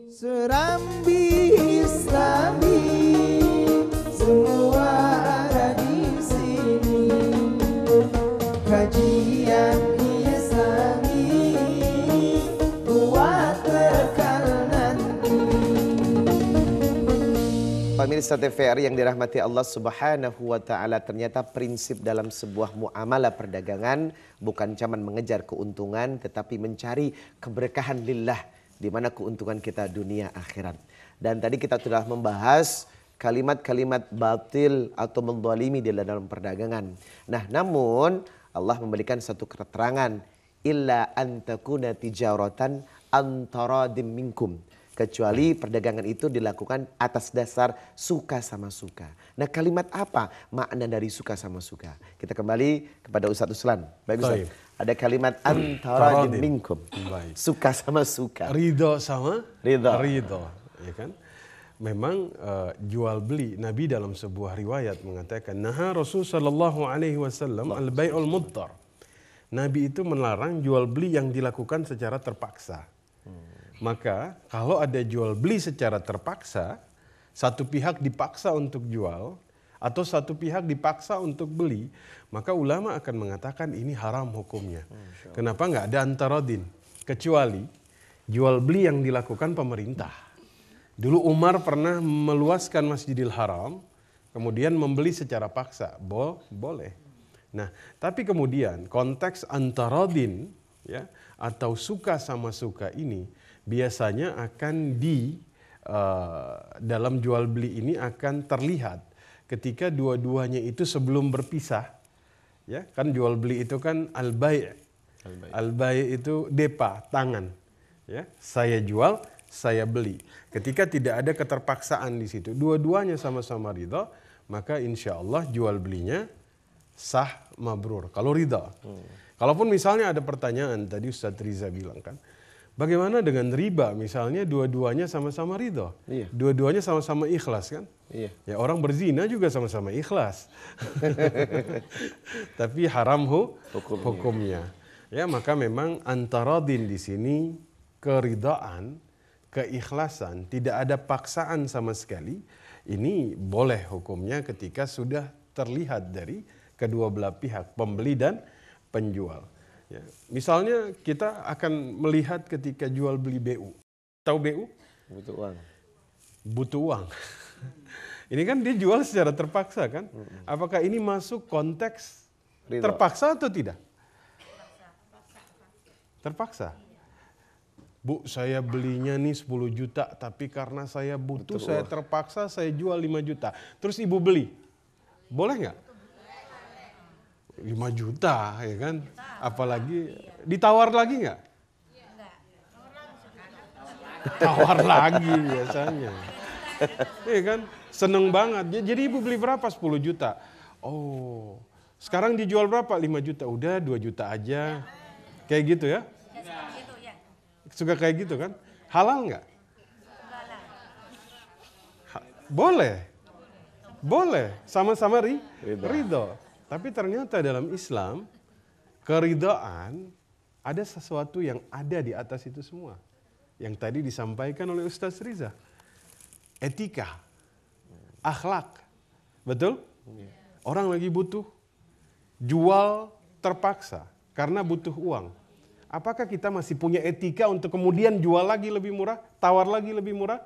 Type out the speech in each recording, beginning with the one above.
Serambi Islami semua ada di sini. Kajian Islami buat bekal nanti. Pemirsa TVRI yang dirahmati Allah Subhanahu wa taala, ternyata prinsip dalam sebuah muamalah perdagangan bukan cuma mengejar keuntungan tetapi mencari keberkahan lillah, di mana keuntungan kita dunia akhirat. Dan tadi kita sudah membahas kalimat-kalimat batil atau menzalimi di dalam perdagangan. Nah, namun Allah memberikan satu keterangan, illa an takuna tijaratan antaradim minkum. Kecuali perdagangan itu dilakukan atas dasar suka sama suka. Nah, kalimat apa makna dari suka sama suka? Kita kembali kepada Ustadz Uslan. Baik Ustadz. Ada kalimat antaradim minkum. Suka sama suka. Ridho sama Ridho. Ya kan? Memang jual beli, Nabi dalam sebuah riwayat mengatakan, naha Rasul sallallahu alaihi wasallam al-bai'ul mudtar. Nabi itu melarang jual beli yang dilakukan secara terpaksa. Maka kalau ada jual beli secara terpaksa, satu pihak dipaksa untuk jual atau satu pihak dipaksa untuk beli, maka ulama akan mengatakan ini haram hukumnya. Kenapa nggak ada antaradin? Kecuali jual beli yang dilakukan pemerintah. Dulu Umar pernah meluaskan Masjidil Haram, kemudian membeli secara paksa, boleh. Nah, tapi kemudian konteks antaradin ya atau suka sama suka ini biasanya akan dalam jual beli ini akan terlihat ketika dua-duanya itu sebelum berpisah. Ya, kan jual beli itu kan al-bai'. Al-bai' itu depa, tangan. Ya, saya jual, saya beli. Ketika tidak ada keterpaksaan di situ, dua-duanya sama-sama ridha, maka insya Allah jual belinya sah, mabrur. Kalau ridha. Kalaupun misalnya ada pertanyaan, tadi Ustadz Riza bilang kan, bagaimana dengan riba? Misalnya dua-duanya sama-sama ridho, dua-duanya sama-sama ikhlas kan? Iya. Ya, orang berzina juga sama-sama ikhlas, tapi haram hukumnya. Ya, maka memang antaradin di sini keridhaan, keikhlasan, tidak ada paksaan sama sekali. Ini boleh hukumnya ketika sudah terlihat dari kedua belah pihak, pembeli dan penjual. Ya. Misalnya kita akan melihat ketika jual beli BU. Tahu BU? Butuh uang. Butuh uang. Ini kan dia jual secara terpaksa kan? Apakah ini masuk konteks terpaksa atau tidak? Terpaksa. Bu, saya belinya nih 10 juta, tapi karena saya butuh saya terpaksa saya jual 5 juta. Terus ibu beli. Boleh nggak? 5 juta ya kan, apalagi ditawar lagi nggak? Tawar lagi biasanya, ya kan, seneng banget. Jadi ibu beli berapa? 10 juta. Oh, sekarang dijual berapa? 5 juta. Udah 2 juta aja, kayak gitu ya? Suka kayak gitu kan? Halal nggak? Boleh, sama-sama ridho. Tapi ternyata dalam Islam, keridhaan ada sesuatu yang ada di atas itu semua. Yang tadi disampaikan oleh Ustadz Riza. Etika, akhlak. Betul? Orang lagi butuh, jual terpaksa karena butuh uang. Apakah kita masih punya etika untuk kemudian jual lagi lebih murah, tawar lagi lebih murah?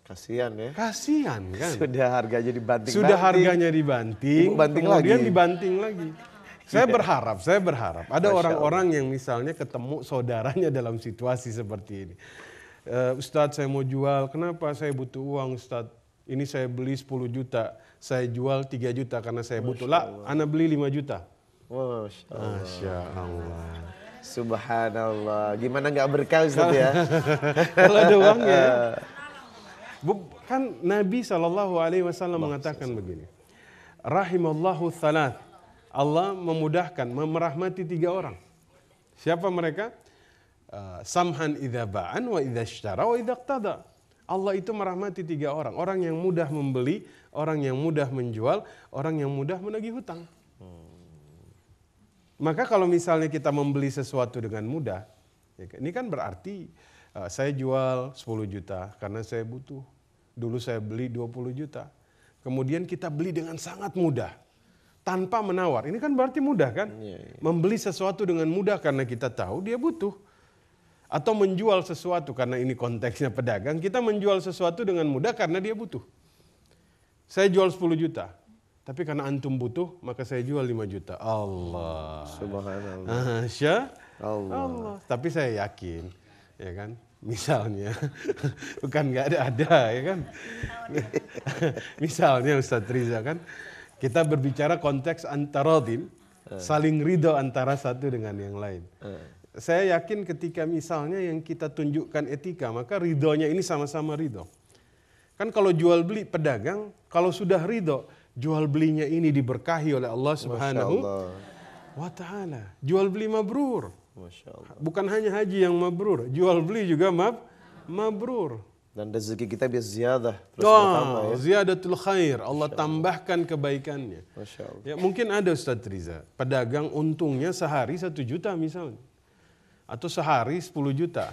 Kasihan ya. Kasihan kan. Sudah harganya dibanting. Kemudian lagi. Dibanting lagi. Saya berharap ada orang-orang yang misalnya ketemu saudaranya dalam situasi seperti ini. Ustadz, saya mau jual, kenapa saya butuh uang Ustadz? Ini saya beli 10 juta, saya jual 3 juta karena saya butuh. Lah, ana beli 5 juta. Masya Allah. Subhanallah. Gimana nggak berkah Ustadz ya? Kalau ada uangnya. Kan Nabi SAW mengatakan begini, rahimallahu thalath, Allah memudahkan, merahmati 3 orang. Siapa mereka? Samhan idza ba'an wa idza ishtara wa idza iqtada. Allah itu merahmati 3 orang. Orang yang mudah membeli, orang yang mudah menjual, orang yang mudah menagih hutang. Maka kalau misalnya kita membeli sesuatu dengan mudah, ini kan berarti Saya jual 10 juta karena saya butuh. Dulu saya beli 20 juta. Kemudian kita beli dengan sangat mudah. Tanpa menawar. Ini kan berarti mudah kan? Membeli sesuatu dengan mudah karena kita tahu dia butuh. Atau menjual sesuatu karena ini konteksnya pedagang. Kita menjual sesuatu dengan mudah karena dia butuh. Saya jual 10 juta. Tapi karena antum butuh, maka saya jual 5 juta. Allah. Subhanallah. Allah. Tapi saya yakin, ya kan? Misalnya, bukan nggak ada, ya kan? Misalnya Ustadz Riza kan, kita berbicara konteks antarodin, saling ridho antara satu dengan yang lain. Saya yakin ketika misalnya yang kita tunjukkan etika, maka ridhonya ini sama-sama ridho. Kan kalau jual beli pedagang, kalau sudah ridho, jual belinya ini diberkahi oleh Allah Subhanahu wa Ta'ala. Jual beli mabrur. Masya Allah. Bukan hanya haji yang mabrur, jual beli juga mabrur. Dan rezeki kita biasa ziyadah. Terus bertambah ya. Ziyadatul khair, Allah tambahkan kebaikannya. Masya Allah. Ya, mungkin ada Ustadz Riza, pedagang untungnya sehari 1 juta misalnya. Atau sehari 10 juta.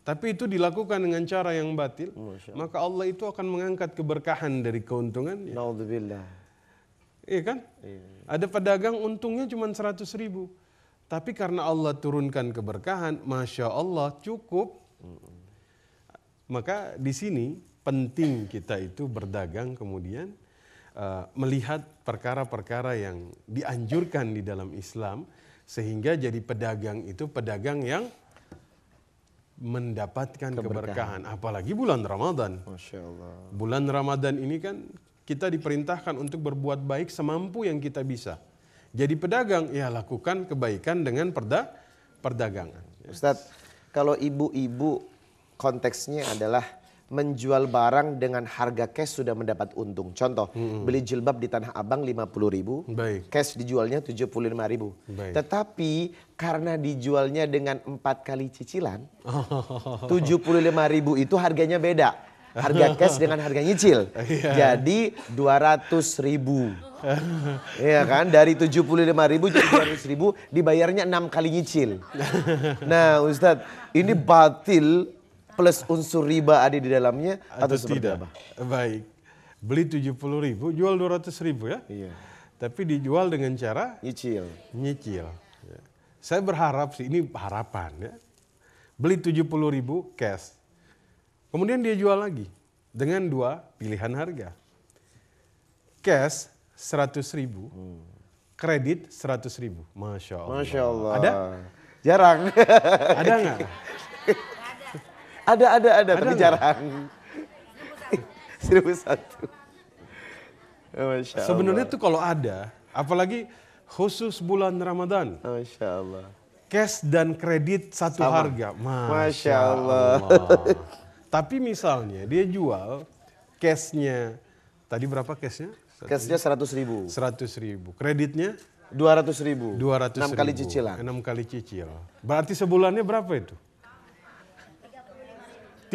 Tapi itu dilakukan dengan cara yang batil, maka Allah itu akan mengangkat keberkahan dari keuntungannya. Naudzubillah. Iya kan? Ada pedagang untungnya cuma 100 ribu. Tapi karena Allah turunkan keberkahan, Masya Allah cukup. Maka di sini penting kita itu berdagang kemudian melihat perkara-perkara yang dianjurkan di dalam Islam. Sehingga jadi pedagang itu pedagang yang mendapatkan keberkahan. Apalagi bulan Ramadan. Masya Allah. Bulan Ramadan ini kan kita diperintahkan untuk berbuat baik semampu yang kita bisa. Jadi pedagang, ya lakukan kebaikan dengan perdagangan. Ustadz, kalau ibu-ibu konteksnya adalah menjual barang dengan harga cash sudah mendapat untung. Contoh, beli jilbab di Tanah Abang 50.000, cash dijualnya 75.000. Tetapi karena dijualnya dengan 4 kali cicilan, 75.000 itu harganya beda. Harga cash dengan harga nyicil. Jadi 200.000. Iya kan, dari 75.000 jadi 200.000 dibayarnya 6 kali nyicil. Nah Ustadz, ini batil plus unsur riba ada di dalamnya atau seperti tidak? apa? Baik, beli 70.000, jual 200.000 ya? Iya. Tapi dijual dengan cara Nyicil. Ya. Saya berharap sih, ini harapan ya. Beli 70.000 cash. Kemudian dia jual lagi dengan 2 pilihan harga. Cash 100.000, kredit 100.000. Masya Allah. Masya Allah. Ada? Jarang. Ada nggak? Ada, tapi jarang. 1.001. Masya Allah. Sebenarnya tuh kalau ada, apalagi khusus bulan Ramadan. Masya Allah. Cash dan kredit satu Sama. harga. Masya Allah. Tapi misalnya dia jual cashnya, tadi berapa cashnya? Cashnya 100.000. 100.000. Kreditnya 200.000. 200.000. 6 kali cicilan. 6 kali cicil. Berarti sebulannya berapa itu?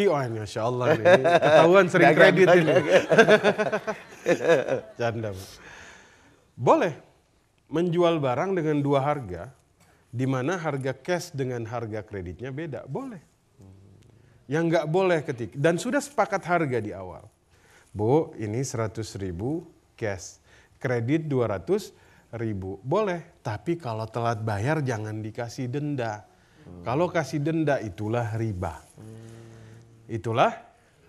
Oh, Masya Allah nih. Ketahuan sering kredit ini. Canda. Boleh menjual barang dengan 2 harga, di mana harga cash dengan harga kreditnya beda. Boleh. Yang nggak boleh ketika, dan sudah sepakat harga di awal. Bu, ini 100.000 cash, kredit 200.000. Boleh, tapi kalau telat bayar jangan dikasih denda. Kalau kasih denda itulah riba. Itulah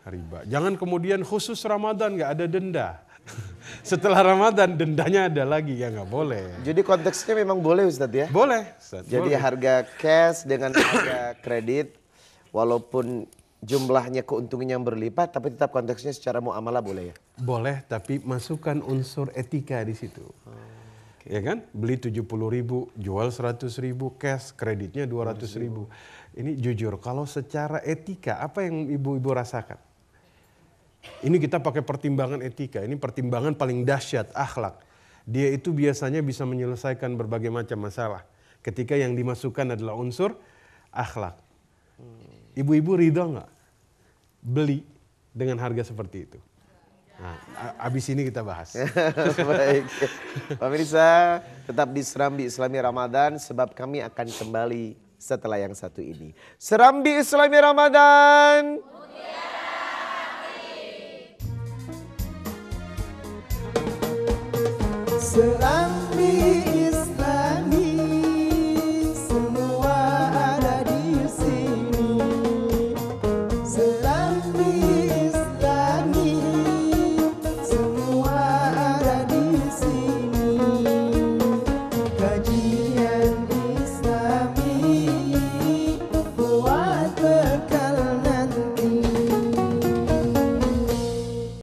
riba. Jangan kemudian khusus Ramadan nggak ada denda. Setelah Ramadan dendanya ada lagi, ya nggak boleh. Jadi konteksnya memang boleh Ustadz ya? Boleh. Ustadz, jadi boleh. Harga cash dengan harga kredit, walaupun jumlahnya keuntungannya yang berlipat, tapi tetap konteksnya secara muamalah boleh ya? Boleh, tapi masukkan unsur etika di situ. Ya kan? Beli 70.000, jual 100.000 cash, kreditnya 200.000. Ini jujur, kalau secara etika, apa yang ibu-ibu rasakan? Ini kita pakai pertimbangan etika, ini pertimbangan paling dahsyat, akhlak. Dia itu biasanya bisa menyelesaikan berbagai macam masalah. Ketika yang dimasukkan adalah unsur akhlak. Ibu-ibu ridho nggak beli dengan harga seperti itu? Nah, abis ini kita bahas. Baik. Pemirsa, tetap di Serambi Islami Ramadan sebab kami akan kembali setelah yang satu ini. Serambi Islami Ramadan. Serambi